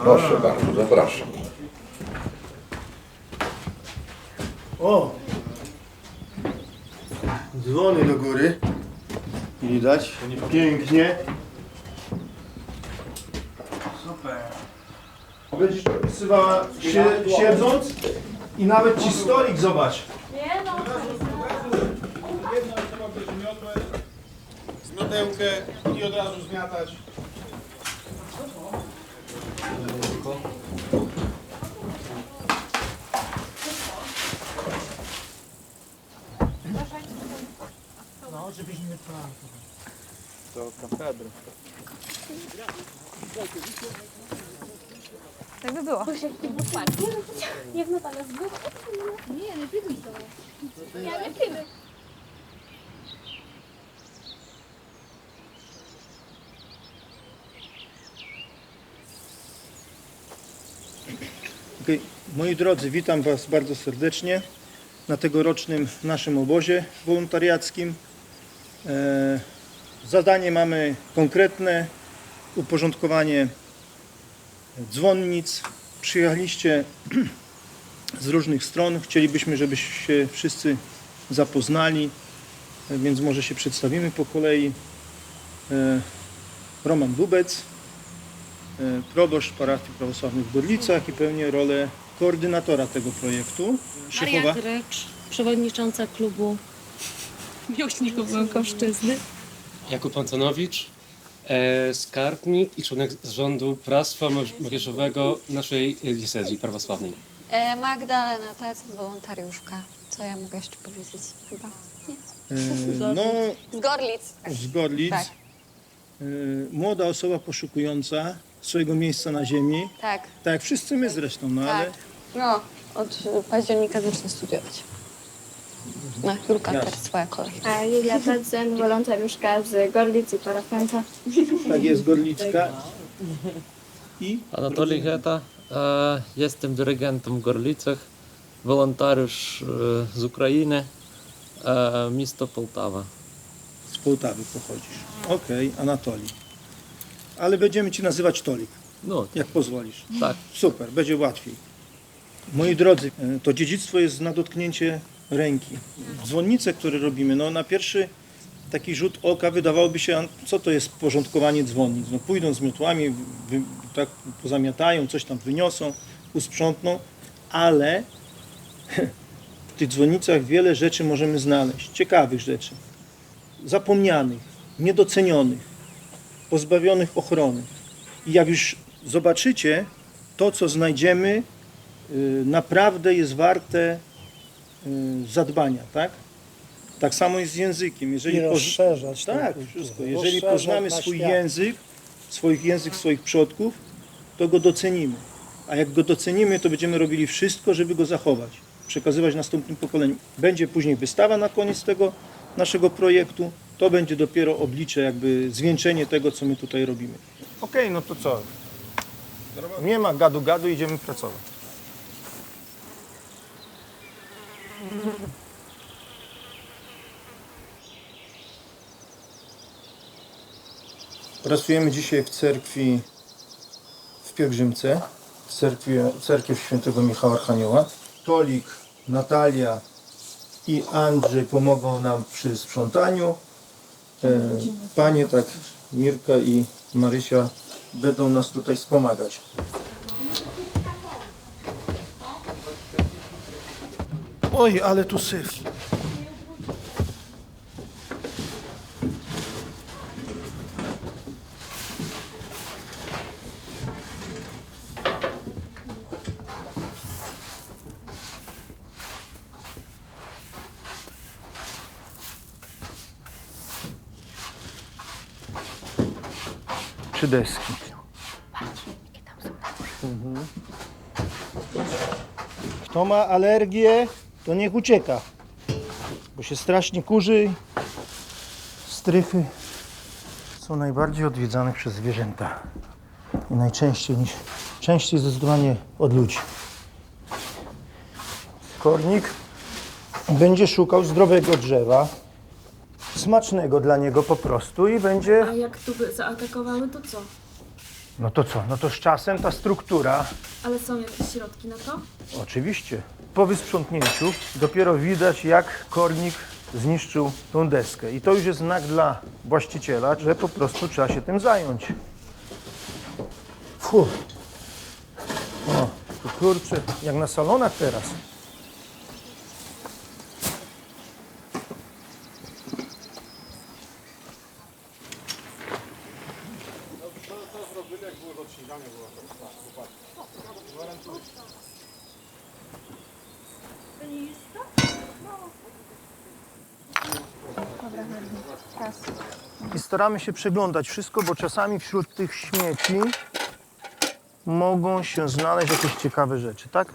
Proszę bardzo, zapraszam. O! Dzwony do góry. Widać. Pięknie. Super. Będziesz dopisywała siedząc i nawet ci stolik zobacz. Nie no. Jedna osoba bierze miotłę, zmiotełkę i od razu zmiatać. No, żebyś nie trwał. To katedra. Tak by było. Jak na pana zbyt? Nie, nie pilnuj to. Ja nie pilnuj. Okay. Moi drodzy, witam Was bardzo serdecznie na tegorocznym naszym obozie wolontariackim. Zadanie mamy konkretne, uporządkowanie dzwonnic. Przyjechaliście z różnych stron. Chcielibyśmy, żebyście się wszyscy zapoznali, więc może się przedstawimy po kolei. Roman Dubec, proboszcz parafii prawosławnej w Gorlicach i pełnię rolę koordynatora tego projektu. Maria Grycz, przewodnicząca klubu miłośników Mękoszczyzny. Jakub Antonowicz, skarbnik i członek zarządu Bractwa Młodzieżowego naszej diecezji prawosławnej. Magdalena, to jest wolontariuszka. Co ja mogę jeszcze powiedzieć? Chyba. Nie. No, Z Gorlic. z Gorlic. Tak. Młoda osoba poszukująca swojego miejsca na ziemi. Tak. Tak jak wszyscy my zresztą, no ale Tak. No, od października zacznę studiować. No, Julka Jasne. też swoja kolej. A Julia Tadzen, wolontariuszka z Gorlic i parafianta. tak jest Gorlicka. I Anatolij Heta, jestem dyrygentem w Gorlicach, wolontariusz z Ukrainy, miasto Poltawa. z Połtawy pochodzisz. Okej, Anatolij. Ale będziemy Ci nazywać Tolik, No, jak pozwolisz. tak. Super, będzie łatwiej. Moi drodzy, to dziedzictwo jest na dotknięcie ręki. Dzwonnice, które robimy, no na pierwszy taki rzut oka wydawałoby się, a co to jest porządkowanie dzwonnic? No pójdą z miotłami, tak pozamiatają, coś tam wyniosą, usprzątną, ale w tych dzwonnicach wiele rzeczy możemy znaleźć, ciekawych rzeczy, zapomnianych, niedocenionych, pozbawionych ochrony. I jak już zobaczycie, to co znajdziemy naprawdę jest warte zadbania, tak? Tak samo jest z językiem. Jeżeli rozszerzać tę tak, kulturę, wszystko. Jeżeli rozszerzać poznamy na swój świat. język swoich przodków, to go docenimy. A jak go docenimy, to będziemy robili wszystko, żeby go zachować, przekazywać następnym pokoleniom. Będzie później wystawa na koniec tego naszego projektu. To będzie dopiero oblicze, jakby zwieńczenie tego, co my tutaj robimy. Okej, no to co? Nie ma gadu, idziemy pracować. Pracujemy dzisiaj w cerkwi w Pielgrzymce, cerkiew świętego Michała Archanioła. Tolik, Natalia i Andrzej pomogą nam przy sprzątaniu. Panie, tak, Mirka i Marysia będą nas tutaj wspomagać. Oj, ale tu syf. Trzy deski. Kto ma alergię, to niech ucieka, bo się strasznie kurzy. Strychy są najbardziej odwiedzane przez zwierzęta i częściej zdecydowanie od ludzi. Kornik będzie szukał zdrowego drzewa, smacznego dla niego po prostu i będzie... A jak tu by zaatakowały, to co? No to co? No to z czasem ta struktura, Ale są jakieś środki na to? oczywiście, po wysprzątnięciu dopiero widać, jak kornik zniszczył tą deskę. I to już jest znak dla właściciela, że po prostu trzeba się tym zająć. Fu. O, to kurczę, jak na salonach teraz. I staramy się przeglądać wszystko, bo czasami wśród tych śmieci mogą się znaleźć jakieś ciekawe rzeczy, tak?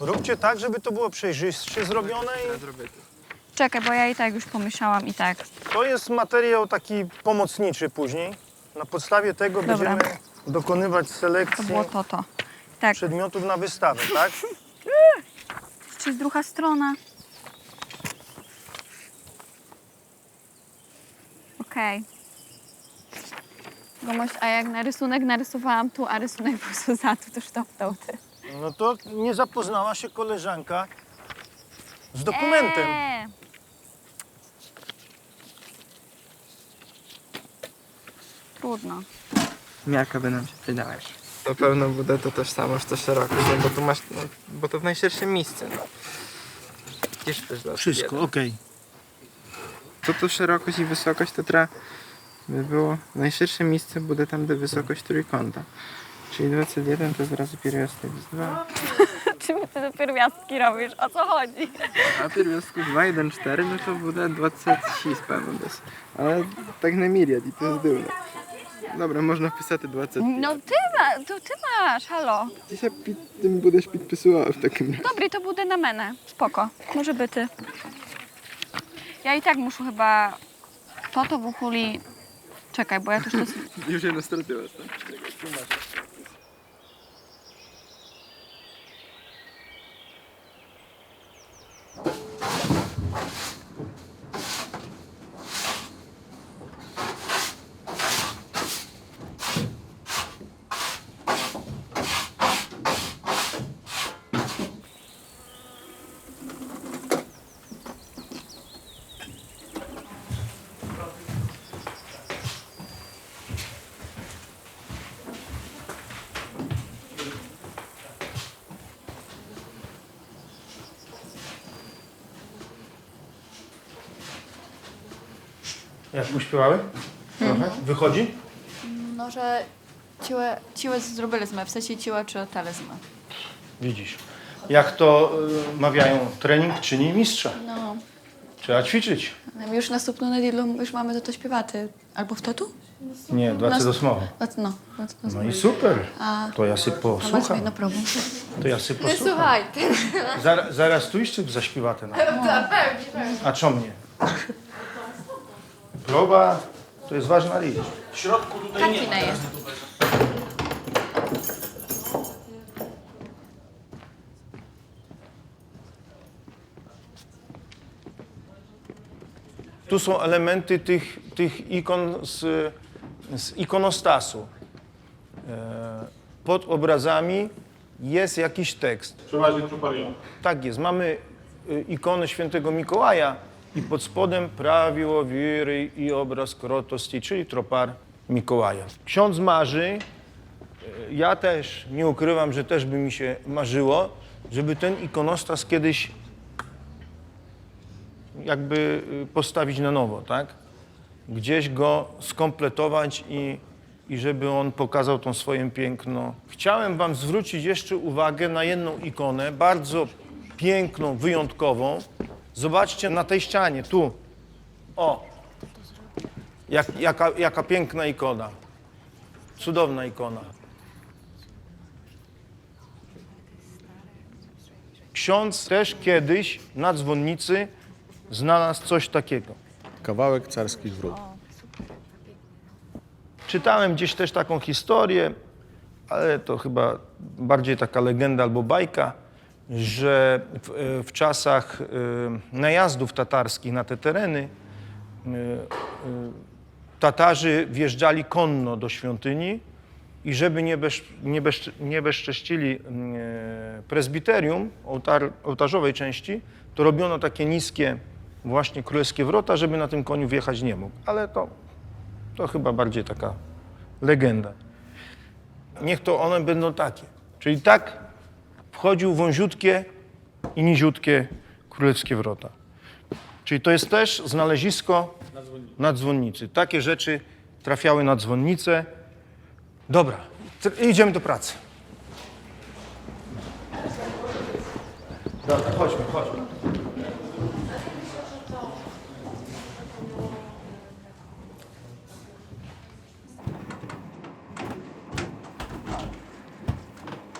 Róbcie tak, żeby to było przejrzyście zrobione i Czekaj, bo ja i tak już pomyślałam i tak. to jest materiał taki pomocniczy później. Na podstawie tego Dobra. będziemy dokonywać To selekcji było to. Tak. przedmiotów na wystawę, tak? Czy jest druga strona? Okej. Gomoś, a jak na rysunek narysowałam tu, a rysunek po prostu za tu, to już to ty. No to nie zapoznała się koleżanka z dokumentem. Trudno. Miarka by nam się przydałeś. To pełno bude to tożsamość, to szerokość, no bo tu masz, no, bo to w najszerszym miejscu. No. Gdzież przez los Wszystko, jeden. okej. To tu szerokość i wysokość to trzeba by było najszersze miejsce bude tam, gdzie wysokość trójkąta. Czyli 21 to zrazu pierwiastek z 2, Czym ty te pierwiastki robisz? O co chodzi? a pierwiastków 2, 1, 4 no to bude 26 pewno jest. Ale tak na miliard i to jest dużo. Dobra, można wpisати 20. No to ty masz, halo. Dzisiaj tym budeš підписував w takim razie. Dobry, to budę na menę. Spoko. Może by ty. Ja i tak muszę chyba to w uchuli. Czekaj, bo ja też to... Już jedno straciłaś tam. Jak uśpiewały? Trochę? Wychodzi? No, że ciłe zrobiliśmy, w sensie ciłe czy telezmy. Widzisz. Jak to mawiają, trening czyni mistrza. No, Trzeba ćwiczyć. już następną niedzielę już mamy to śpiewaty. Albo w tetu? Nie, 28. No, No i super. A, To ja sobie a masz posłucham. na problem. To ja sobie posłucham. Słuchaj. Zaraz tu jeszcze zaśpiewaty na. A co mnie? Próba to jest ważna rzecz. W środku tutaj nie ma. Katina jest. Tu są elementy tych ikon z ikonostasu. Pod obrazami jest jakiś tekst. Przeważnie Truparion. Tak jest. Mamy ikonę świętego Mikołaja i pod spodem prawiło wiry i obraz krotosti, czyli tropar Mikołaja. Ksiądz marzy, ja też nie ukrywam, że też by mi się marzyło, żeby ten ikonostas kiedyś jakby postawić na nowo, tak? Gdzieś go skompletować i żeby on pokazał tą swoje piękno. Chciałem wam zwrócić jeszcze uwagę na jedną ikonę, bardzo piękną, wyjątkową. Zobaczcie na tej ścianie, tu. O! Jaka piękna ikona. Cudowna ikona. Ksiądz też kiedyś na dzwonnicy znalazł coś takiego. Kawałek carskich wrót. Czytałem gdzieś też taką historię, ale to chyba bardziej taka legenda albo bajka, że w czasach najazdów tatarskich na te tereny Tatarzy wjeżdżali konno do świątyni i żeby nie bezcześcili prezbiterium, ołtarzowej części, to robiono takie niskie właśnie królewskie wrota, żeby na tym koniu wjechać nie mógł. Ale to chyba bardziej taka legenda. Niech to one będą takie. Czyli tak wchodził wąziutkie i niziutkie królewskie wrota. Czyli to jest też znalezisko na dzwonnicy. Takie rzeczy trafiały na dzwonnicę. Dobra, idziemy do pracy. Dobra, chodźmy.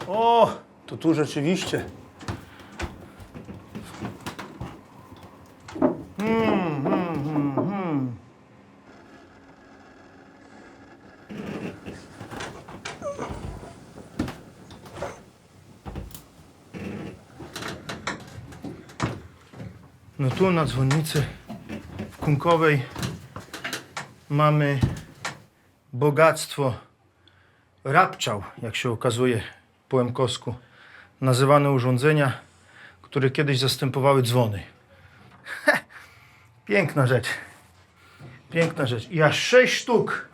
O, to tu rzeczywiście. No tu na dzwonnicy w Kunkowej mamy bogactwo rabczał, jak się okazuje po emkowsku. Nazywane urządzenia, które kiedyś zastępowały dzwony. Piękna rzecz. Piękna rzecz. I aż 6 sztuk.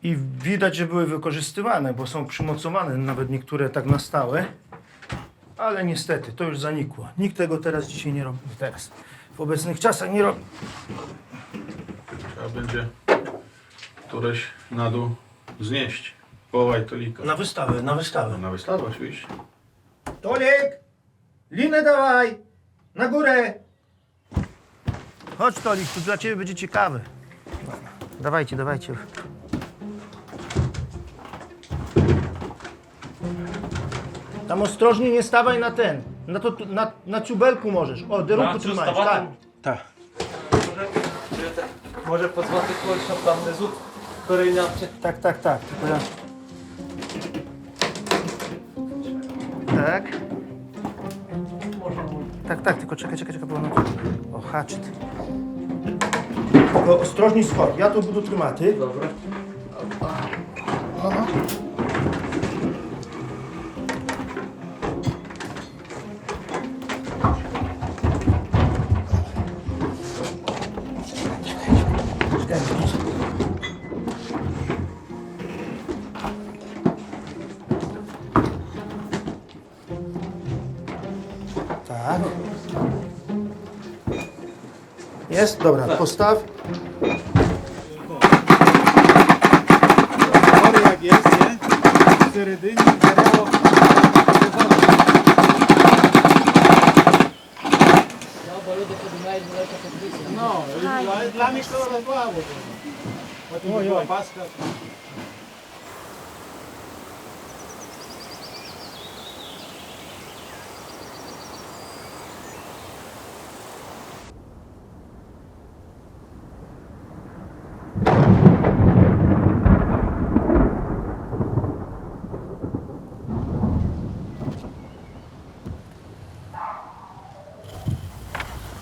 I widać, że były wykorzystywane, bo są przymocowane, nawet niektóre tak na stałe. Ale niestety, to już zanikło. Nikt tego teraz dzisiaj nie robi. Teraz. W obecnych czasach nie robi. Trzeba będzie któreś na dół znieść. Połaj tolika. Na wystawę. Na wystawę oczywiście. Tolik! Linę dawaj! Na górę! Chodź, Tolik, tu dla ciebie będzie ciekawe. Dawajcie. Tam ostrożnie nie stawaj na ten. Na ciubelku możesz. O, deruku trzymajesz. Tak. Може позвати когось, щоб там внизу перейняв. Tak. Tylko ja... Tak, tylko czekaj, bo ono... O, haczyt. Tylko ostrożnie schodź, ja tu budu trymaty. Добре. Tak. Jest? Dobra, postaw. Chory jak jest, nie? 4 dyni, zerało. No, dla mnie to rozłało. A tu była paska.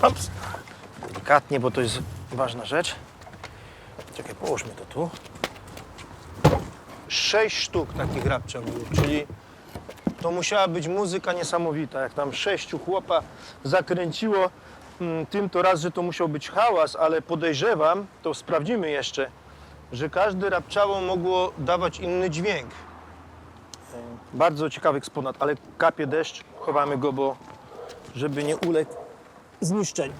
Ops. Delikatnie, bo to jest ważna rzecz. Czekaj, połóżmy to tu. 6 sztuk takich rabczał było, czyli to musiała być muzyka niesamowita. Jak tam 6 chłopa zakręciło, tym to raz, że to musiał być hałas, ale podejrzewam, to sprawdzimy jeszcze, że każde rabczało mogło dawać inny dźwięk. Bardzo ciekawy eksponat, ale kapie deszcz, chowamy go, bo żeby nie uległ zniszczeniu.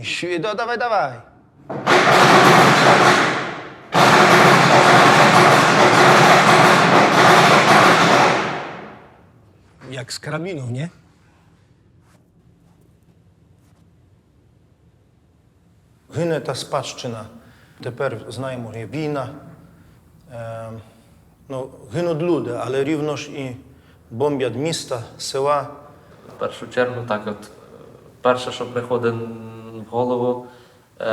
Śwido, dawaj. Jak z karabinu, nie? Гине та спадщина. Тепер знаємо війна. Гинуть люди, але рівно ж і бомблять міста, села. В першу чергу, так от, перше, що приходить в голову,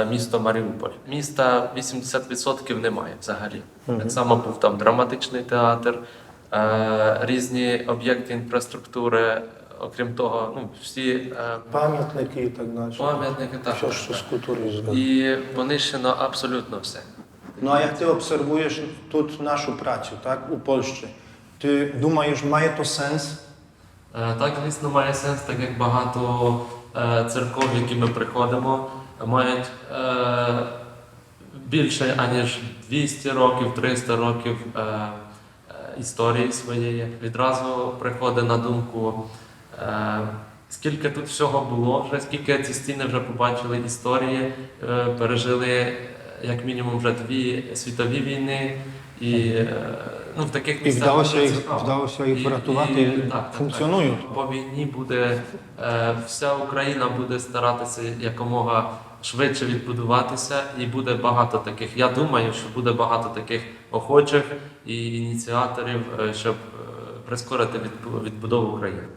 місто Маріуполь. Міста 80% немає взагалі. Так само був там драматичний театр, різні об'єкти інфраструктури, окрім того, ну, всі Pamiętniki i tak dalej. пам'ятники також. Все, що з культурою зв'язано. І понищено абсолютно все. No a jak ty obserwujesz tu naszą pracę, tak, u Polszczy, ty думаєш, має to sens? Так, звісно, має сенс, так як багато церков, в які ми приходимо, мають більше аніж 200 років, 300 років історії своєї. Відразу приходить на думку, скільки тут всього було вже, скільки ці стіни вже побачили історії, пережили як мінімум вже 2 світові війни. І ну, в таких І місцях вдалося їх врятувати, функціонують. По війні буде вся Україна буде старатися якомога швидше відбудуватися, і буде багато таких. Я думаю, що буде багато таких охочих і ініціаторів, щоб прискорити відбудову України.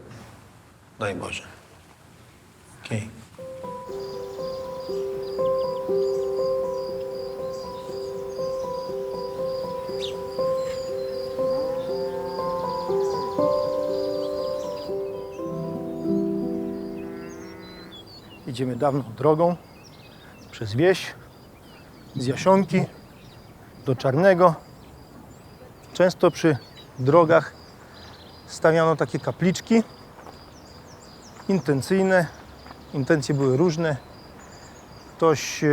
Дай Боже. Окей. Idziemy dawną drogą przez wieś, z Jasionki do Czarnego. Często przy drogach stawiano takie kapliczki intencyjne. Intencje były różne. Ktoś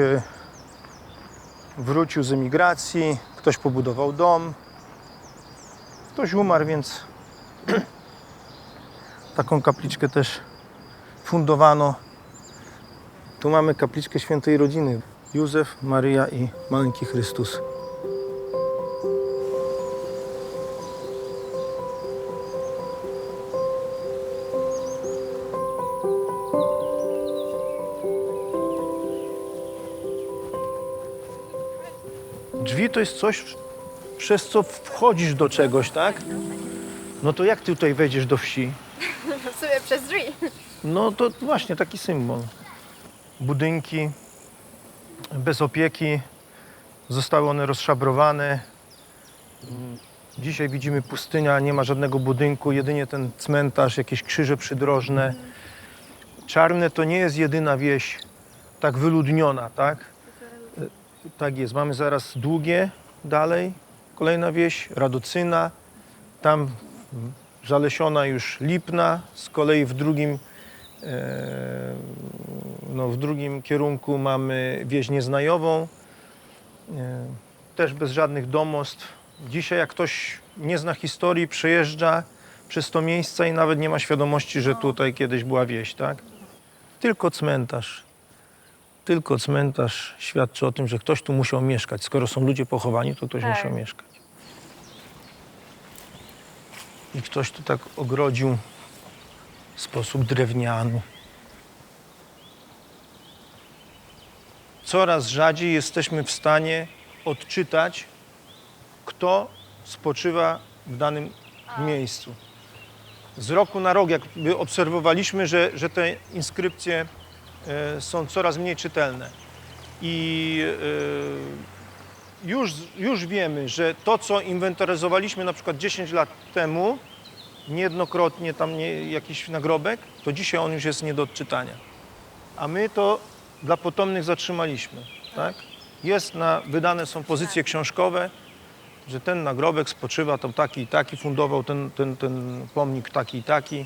wrócił z emigracji, ktoś pobudował dom, ktoś umarł, więc taką kapliczkę też fundowano. Tu mamy kapliczkę Świętej Rodziny. Józef, Maryja i maleńki Chrystus. Drzwi to jest coś, przez co wchodzisz do czegoś, tak? No to jak ty tutaj wejdziesz do wsi? W sumie przez drzwi. No to właśnie taki symbol. Budynki bez opieki, zostały one rozszabrowane. Dzisiaj widzimy pustynia, nie ma żadnego budynku, jedynie ten cmentarz, jakieś krzyże przydrożne. Czarne to nie jest jedyna wieś tak wyludniona, tak? Tak jest. Mamy zaraz Długie dalej, kolejna wieś, Radocyna. Tam zalesiona już Lipna, z kolei w drugim kierunku mamy wieś Nieznajową, też bez żadnych domostw. Dzisiaj jak ktoś nie zna historii, przejeżdża przez to miejsce i nawet nie ma świadomości, że tutaj kiedyś była wieś, tak? Tylko cmentarz. Tylko cmentarz świadczy o tym, że ktoś tu musiał mieszkać. Skoro są ludzie pochowani, to ktoś musiał mieszkać. I ktoś tu tak ogrodził w sposób drewniany. Coraz rzadziej jesteśmy w stanie odczytać, kto spoczywa w danym miejscu. Z roku na rok jakby obserwowaliśmy, że te inskrypcje są coraz mniej czytelne. I już wiemy, że to, co inwentaryzowaliśmy na przykład 10 lat temu, niejednokrotnie tam jakiś nagrobek, to dzisiaj on już jest nie do odczytania. A my to dla potomnych zatrzymaliśmy, tak? Wydane są pozycje książkowe, że ten nagrobek spoczywa tam taki i taki, fundował ten pomnik taki i taki,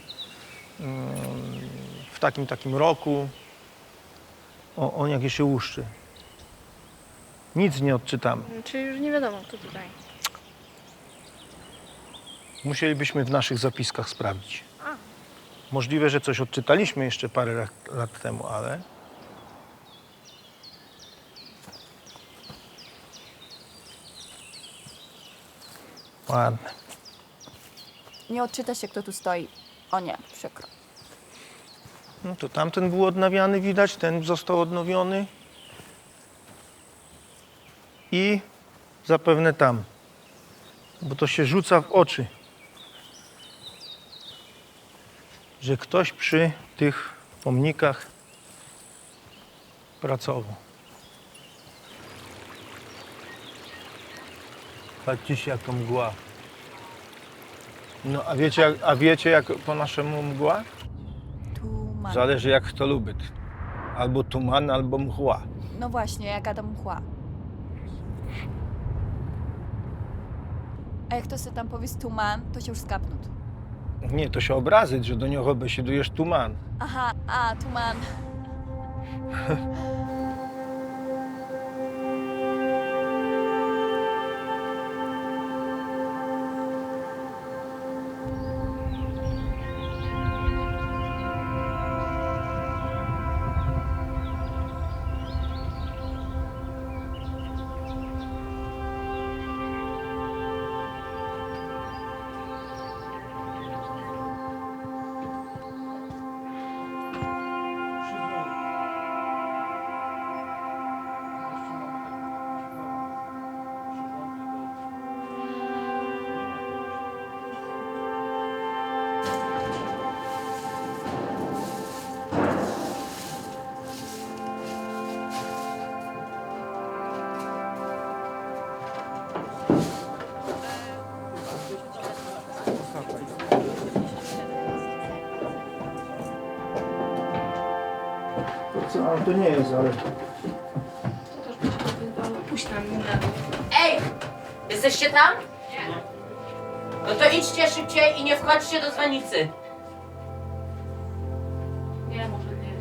w takim roku. On jakie się łuszczy. Nic nie odczytamy. Czyli już nie wiadomo, kto tutaj. Musielibyśmy w naszych zapiskach sprawdzić. Możliwe, że coś odczytaliśmy jeszcze parę lat temu, ale... Ładne. Nie odczyta się, kto tu stoi. O nie, przykro. No to tamten był odnawiany, widać, ten został odnowiony. I zapewne tam, bo to się rzuca w oczy, że ktoś przy tych pomnikach pracował. Patrzcie się, jaka mgła. No a wiecie jak po naszemu mgła? Tuman. Zależy jak kto lubi. Albo tuman, albo mgła. No właśnie, jaka tam mchła. A jak to se tam powiedz tuman, to się już skapnut. Nie, to się obrazić, że do niego besidujesz tuman. Aha, a, tuman. Co, to nie jest, ale... Ej! Jesteście tam? Nie. No to idźcie szybciej i nie wchodźcie do dzwonicy. Nie, może nie.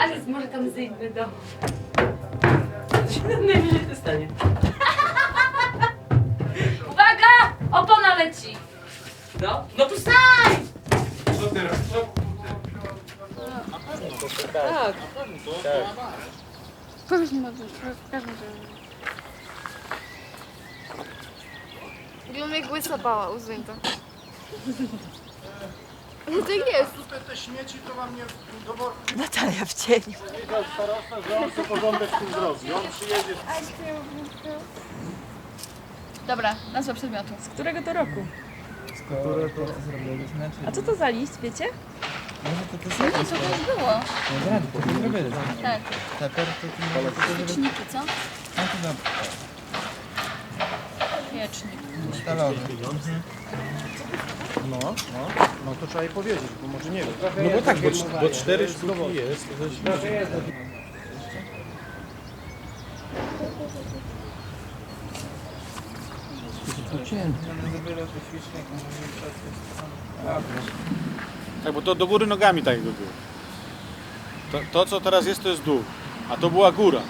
Ale może tam zejdę do... Najwyżej to stanie. Uwaga! Opona leci! No to stań! Powiedz mi, pokażmy, że... Wygląda jak łysa bała uzdjęta. No to jest. Te śmieci to wam nie do worka. Natalia w cieniu. Powiedział starosta, że on co porządek z tym zrobi. On przyjedzie. Dobra, nazwa przedmiotu. Z którego to roku? Które to zrobiliśmy? A co to za list, wiecie? Może to Nie, to już było. to nie zrobili. Tak. Teper to Liczniki, co? No to dobra. Wiecznik. Stalowy. No to trzeba jej powiedzieć, bo może nie wiem. No bo tak, bo 4 sztuki jest. Tak, bo to do góry nogami tak jakby było. To co teraz jest, to jest dół. A to była góra.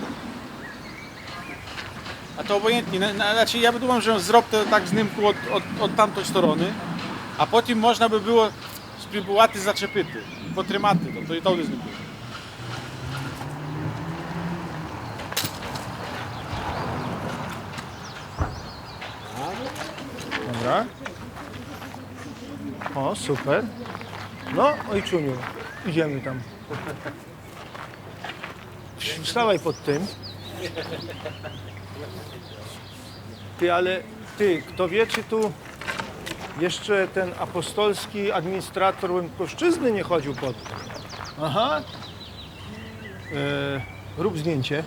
A to obojętnie. Znaczy ja думаю, że zrobię to tak знімку od tamtej strony, a potem można by było spróbować zaczepić, potримати. To i to jest знімку. Dobra. O, super. No, ojczuniu, idziemy tam. Wstawaj pod tym. Ty, ale ty, kto wie, czy tu jeszcze ten apostolski administrator Łękoszczyzny nie chodził pod... Aha. Rób zdjęcie.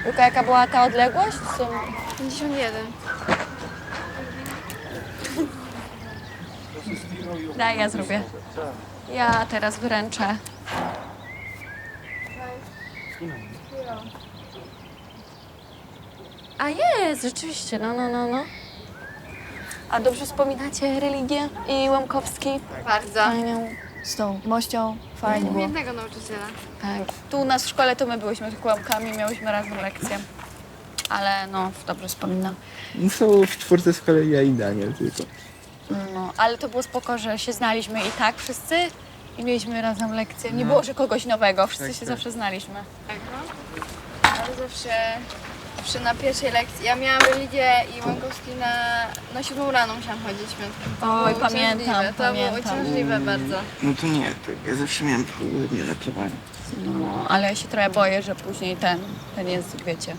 Luka, jaka była ta odległość? 51. Daj, ja zrobię. Ja teraz wyręczę. A jest, rzeczywiście, no. A dobrze wspominacie religię i Łąkowski? Bardzo. Fajną. Z tą mością fajnie Miałem było. jednego nauczyciela. Tak. Tu u nas w szkole to my byliśmy tylko łamkami, miałyśmy razną lekcję. Ale no, dobrze wspominam. Są w czwórce z kolei ja i Daniel tylko. No, ale to było spoko, że się znaliśmy i tak wszyscy i mieliśmy razem lekcję. Nie było, że kogoś nowego, wszyscy się zawsze znaliśmy. Tak, no. Ale zawsze na pierwszej lekcji. Ja miałam religię i Łąkowski na 7 rano musiałam chodzić. To Oj, było pamiętam, uciążliwe. To było pamiętam. uciążliwe bardzo. No to nie, to ja zawsze miałem południe latowanie. No, ale ja się trochę boję, że później ten język, wiecie.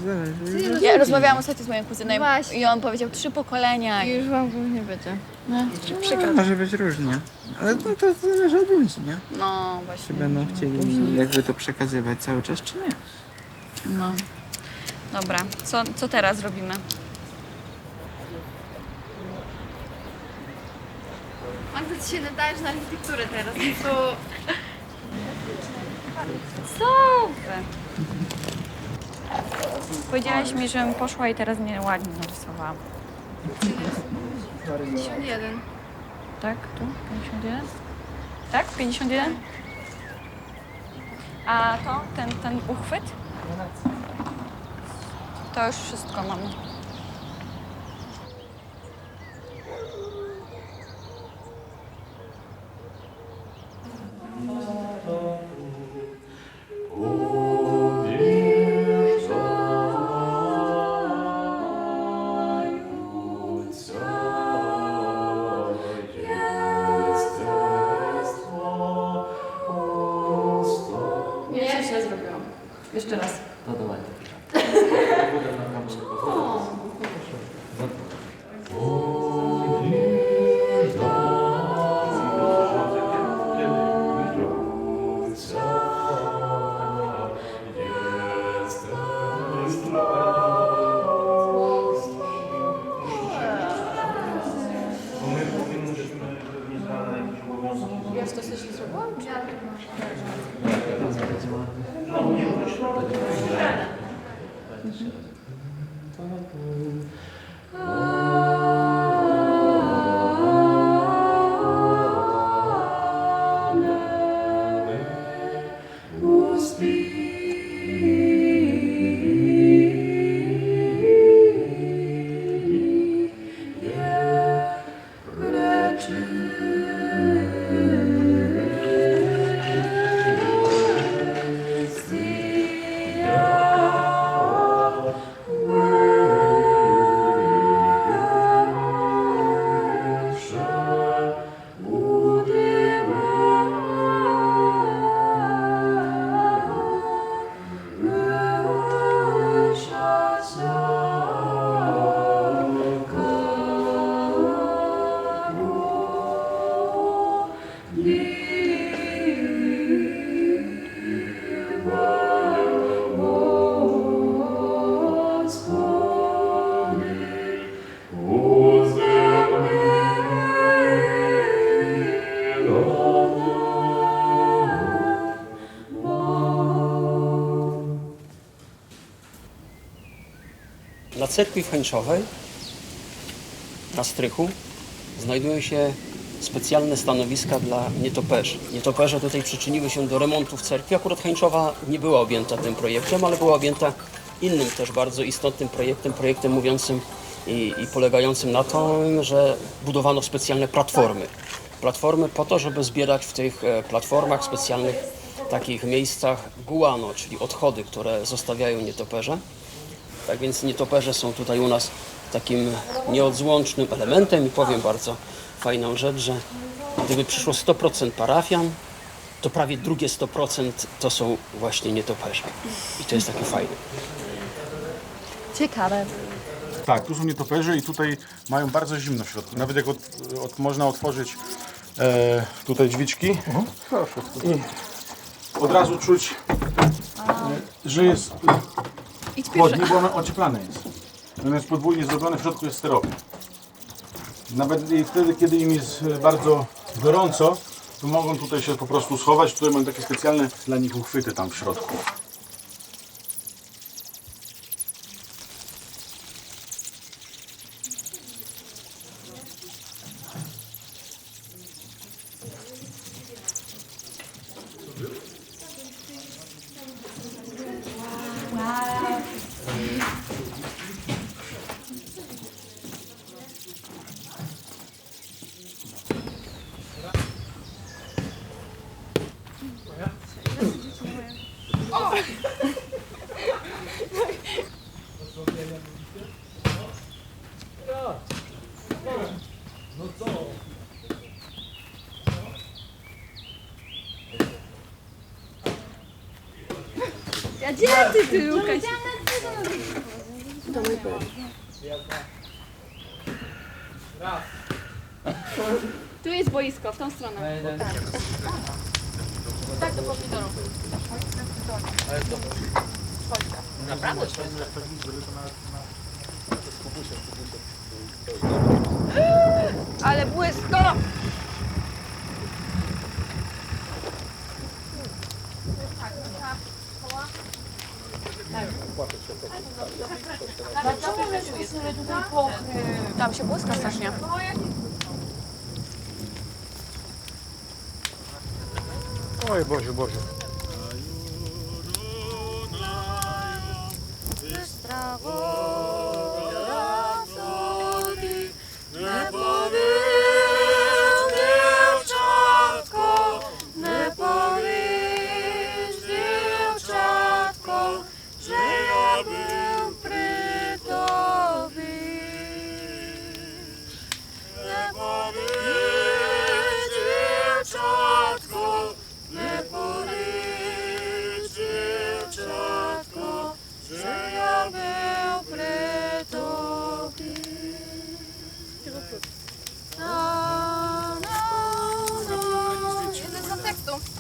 zależy. Ja rozmawiałam ostatnio z moim kuzynem Właśnie. i on powiedział 3 pokolenia. I już wam nie będzie. No, przykro. Może być różnie. Ale no, to zależy od ludzi, nie? No Czy właśnie. będą chcieli jakby to przekazywać cały czas, czy nie? No. Dobra, co teraz robimy? Magda, ty się nadajesz na architekturę teraz. No to... Super. Powiedziałaś mi, żebym poszła i teraz mnie ładnie narysowałam. 51. Tak? Tu? 51? Tak? 51? A to? Ten uchwyt? To już wszystko mam. Nie, źle zrobiłam. Jeszcze raz. No dawaj. Wiesz, to coś źle zrobiłam? Na cerkwi w Hańczowej, na strychu, znajdują się specjalne stanowiska dla nietoperzy. Nietoperze tutaj przyczyniły się do remontów cerkwi. Akurat Hańczowa nie była objęta tym projektem, ale była objęta innym też bardzo istotnym projektem mówiącym i polegającym na tym, że budowano specjalne platformy. Platformy po to, żeby zbierać w tych platformach, specjalnych takich miejscach guano, czyli odchody, które zostawiają nietoperze. Tak więc nietoperze są tutaj u nas takim nieodzłącznym elementem i powiem bardzo fajną rzecz, że gdyby przyszło 100% parafian, to prawie drugie 100% to są właśnie nietoperze. I to jest takie fajne. Ciekawe. Tak, tu są nietoperze i tutaj mają bardzo zimno w środku. Nawet jak można otworzyć tutaj drzwiczki i od razu czuć, że jest chłodniej, bo ono ocieplane jest. Ono jest podwójnie zrobione, w środku jest styropian. Nawet i wtedy, kiedy im jest bardzo gorąco, to mogą tutaj się po prostu schować. Tutaj mam takie specjalne dla nich uchwyty tam w środku. Gdzie ty, Łukasz? Tu jest boisko, w tą stronę. Tak, do pomidorów. Naprawdę? Ale błysko! Tam się błyska strasznie. Oj, Boże, Boże.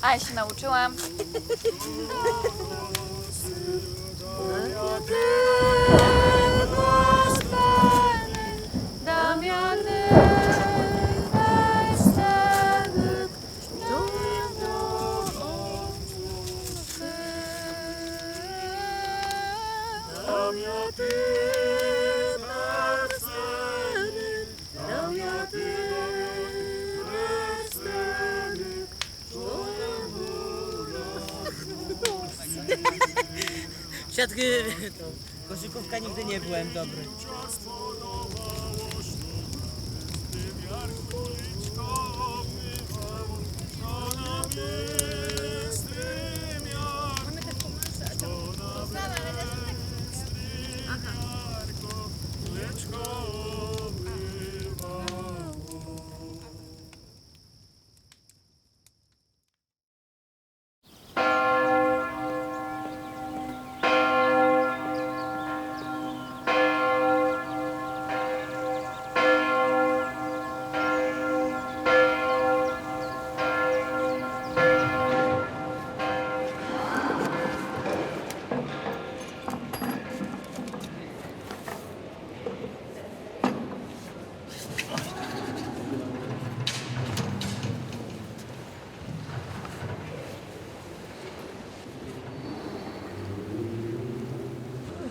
A ja się nauczyłam. Siatki, koszykówka nigdy nie byłem dobry.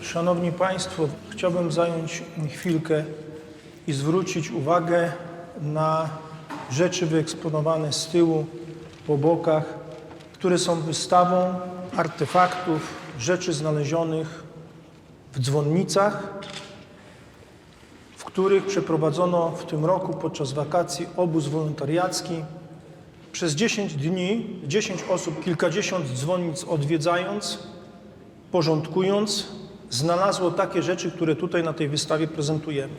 Szanowni Państwo, chciałbym zająć chwilkę i zwrócić uwagę na rzeczy wyeksponowane z tyłu, po bokach, które są wystawą artefaktów, rzeczy znalezionych w dzwonnicach, w których przeprowadzono w tym roku podczas wakacji obóz wolontariacki. Przez 10 dni 10 osób, kilkadziesiąt dzwonnic odwiedzając, porządkując, znalazło takie rzeczy, które tutaj na tej wystawie prezentujemy.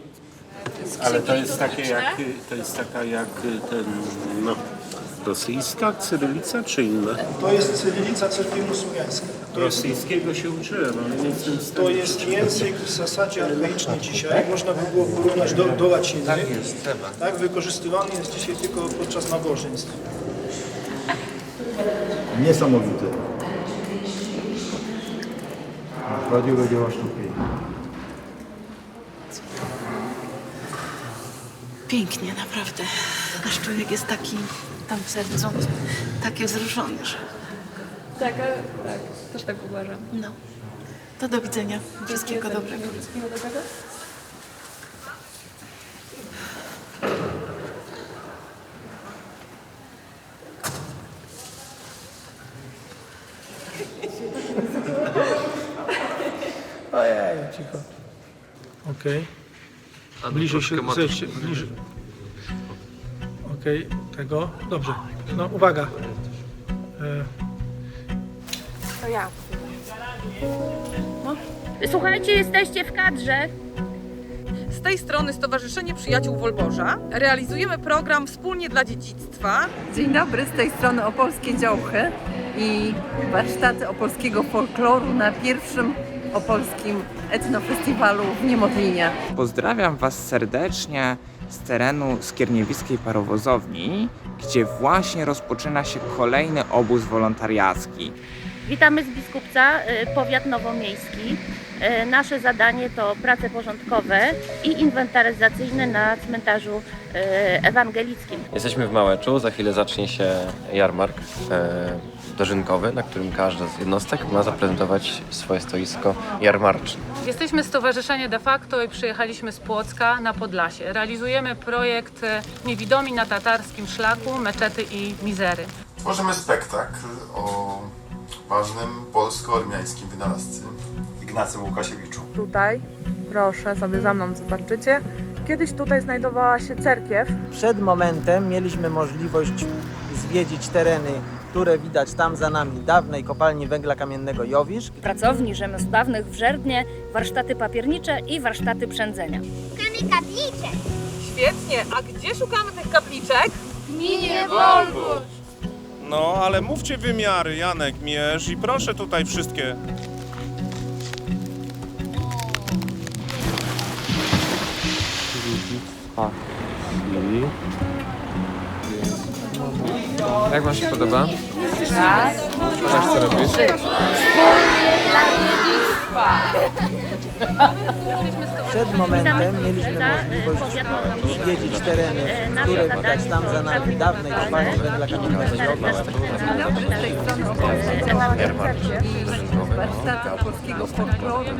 Ale to jest takie jak, to jest taka jak ten, no, rosyjska cyrylica czy inna? To jest cyrylica cerkiewno-słowiańska. Rosyjskiego się uczyłem, ale nie jestem w stanie. To jest język w zasadzie archaiczny dzisiaj. Można by było porównać do łaciny. Tak jest, trzeba. Tak, wykorzystywany jest dzisiaj tylko podczas nabożeństw. Niesamowite. Prawdziwe dzieło sztuki. Pięknie, naprawdę. Nasz człowiek jest taki tam w sercu, taki wzruszony, że... Tak, tak, też tak uważam. No. To do widzenia. Wszystkiego dobrego. Wszystkiego dobrego. Ojej, cicho. Okej. Bliżej się, zejdźcie, bliżej. Okej, tego. Dobrze. No, uwaga. To ja. Słuchajcie, jesteście w kadrze. Z tej strony Stowarzyszenie Przyjaciół Wolborza. Realizujemy program Wspólnie dla Dziedzictwa. Dzień dobry, z tej strony Opolskie Działchy i warsztaty opolskiego folkloru na pierwszym o polskim etnofestiwalu w Niemodlinie. Pozdrawiam Was serdecznie z terenu Skierniewickiej Parowozowni, gdzie właśnie rozpoczyna się kolejny obóz wolontariacki. Witamy z Biskupca, powiat nowomiejski. Nasze zadanie to prace porządkowe i inwentaryzacyjne na cmentarzu ewangelickim. Jesteśmy w Małeczu, za chwilę zacznie się jarmark dożynkowy, na którym każda z jednostek ma zaprezentować swoje stoisko jarmarczne. Jesteśmy Stowarzyszenie De Facto i przyjechaliśmy z Płocka na Podlasie. Realizujemy projekt Niewidomi na tatarskim szlaku, meczety i mizery. Tworzymy spektakl o ważnym polsko-ormiańskim wynalazcy Ignacym Łukasiewiczu. Tutaj, proszę sobie za mną zobaczycie, kiedyś tutaj znajdowała się cerkiew. Przed momentem mieliśmy możliwość zwiedzić tereny, które widać tam za nami, dawnej kopalni węgla kamiennego Jowisz. Pracowni rzemiosł dawnych w Żerdnie, warsztaty papiernicze i warsztaty przędzenia. Szukamy kapliczek. Świetnie, a gdzie szukamy tych kapliczek? W gminie Wolbusz. No, ale mówcie wymiary, Janek, mierz i proszę tutaj wszystkie. Jak Wam się podoba? Raz, co robisz? Wspólnie dla dziedzictwa. Przed momentem mieliśmy możliwość zwiedzić tereny, które widać tam za nami, dawnej kopalni węgla kamiennego Jowisz. Warsztaty polskiego folkloru.